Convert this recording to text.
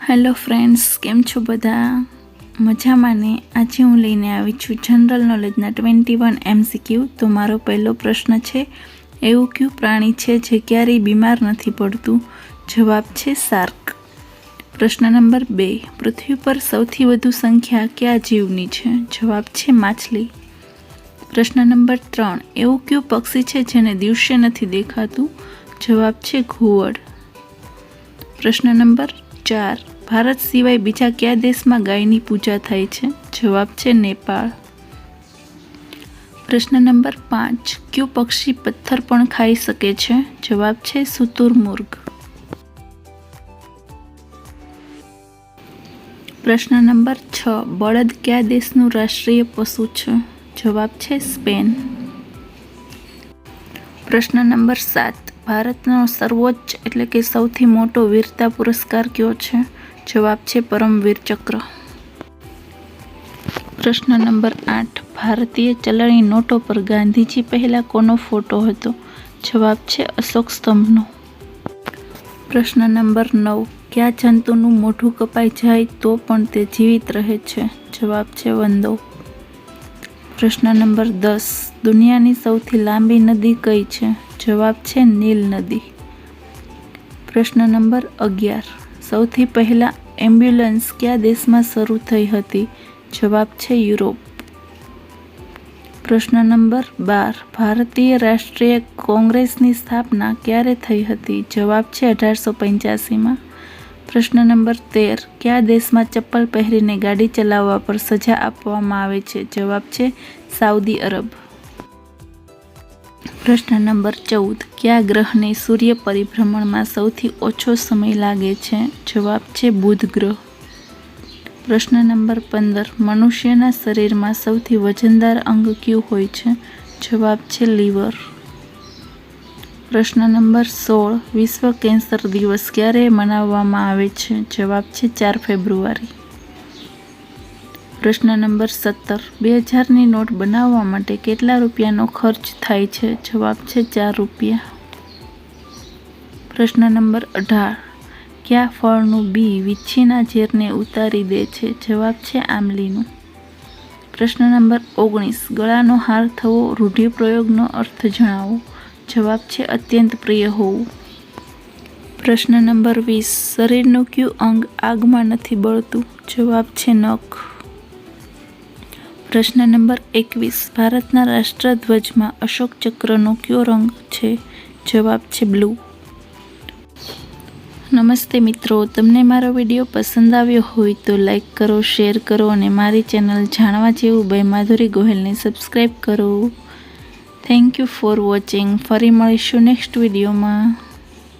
Hello friends, કેમ છો બધા? મજામાં ને? આજે હું લઈને આવી છું જનરલ નોલેજના 21 MCQ. તો મારો પહેલો પ્રશ્ન છે, એવું કયું પ્રાણી છે જે ક્યારેય બીમાર નથી પડતું? જવાબ છે શાર્ક. પ્રશ્ન નંબર 2, પૃથ્વી પર સૌથી વધુ સંખ્યા કયા જીવની છે? જવાબ છે માછલી. પ્રશ્ન નંબર 3, એવું કયું પક્ષી છે જેને દિવસે નથી દેખાતું? જવાબ છે ઘુવડ. પ્રશ્ન નંબર 4, ભારત સિવાય બીજા કયા દેશમાં ગાયની પૂજા થાય છે? જવાબ છે નેપાળ. પ્રશ્ન નંબર 5, કયું પક્ષી પથ્થર પણ ખાઈ શકે છે? જવાબ છે શુતુરમુર્ગ. પ્રશ્ન નંબર 6, બળદ કયા દેશનું રાષ્ટ્રીય પશુ છે? જવાબ છે સ્પેન. પ્રશ્ન નંબર 7, ભારતનો સર્વોચ્ચ એટલે કે સૌથી મોટો વીરતા પુરસ્કાર કયો છે? જવાબ છે પરમવીર ચક્ર. પ્રશ્ન નંબર 8, ભારતીય ચલણી નોટો પર ગાંધીજી પહેલા કોનો ફોટો હતો? જવાબ છે અશોક સ્તંભનો. પ્રશ્ન નંબર 9, કયા જંતુનું મોઢું કપાઈ જાય તો પણ તે જીવિત રહે છે? જવાબ છે વંદો. પ્રશ્ન નંબર 10, દુનિયાની સૌથી લાંબી નદી કઈ છે? જવાબ છે નીલ નદી. પ્રશ્ન નંબર 11, સૌથી પહેલા એમ્બ્યુલન્સ કયા દેશમાં શરૂ થઈ હતી? જવાબ છે યુરોપ. પ્રશ્ન નંબર 12, ભારતીય રાષ્ટ્રીય કોંગ્રેસની સ્થાપના ક્યારે થઈ હતી? જવાબ છે 1885માં. પ્રશ્ન નંબર 13, કયા દેશમાં ચપ્પલ પહેરીને ગાડી ચલાવવા પર સજા આપવામાં આવે છે? જવાબ છે સાઉદી અરબ. પ્રશ્ન નંબર 14, કયા ગ્રહને સૂર્ય પરિભ્રમણમાં સૌથી ઓછો સમય લાગે છે? જવાબ છે બુધ ગ્રહ. પ્રશ્ન નંબર 15, મનુષ્યના શરીરમાં સૌથી વજનદાર અંગ કયું હોય છે? જવાબ છે લીવર. પ્રશ્ન નંબર 16, વિશ્વ કેન્સર દિવસ ક્યારે મનાવવામાં આવે છે? જવાબ છે 4 ફેબ્રુઆરી. પ્રશ્ન નંબર 17, 2000ની નોટ બનાવવા માટે કેટલા રૂપિયાનો ખર્ચ થાય છે? જવાબ છે 4 રૂપિયા. પ્રશ્ન નંબર 18, કયા ફળનું બી વીંછીના ઝેરને ઉતારી દે છે? જવાબ છે આમલીનું. પ્રશ્ન નંબર 19, ગળાનો હાર થવો રૂઢિપ્રયોગનો અર્થ જણાવો. જવાબ છે અત્યંત પ્રિય હોવું. પ્રશ્ન નંબર 20, શરીરનું કયું અંગ આગમાં નથી બળતું? જવાબ છે નખ. પ્રશ્ન નંબર 21, ભારતના રાષ્ટ્રધ્વજમાં અશોક ચક્રનો કયો રંગ છે? જવાબ છે બ્લુ. નમસ્તે મિત્રો, તમને મારો વિડીયો પસંદ આવ્યો હોય તો લાઈક કરો, શેર કરો અને મારી ચેનલ જાણવા જેવું બાય માધુરી ગોહિલને સબસ્ક્રાઈબ કરો. Thank you for watching. ફરી મળીશું નેક્સ્ટ વિડીયોમાં.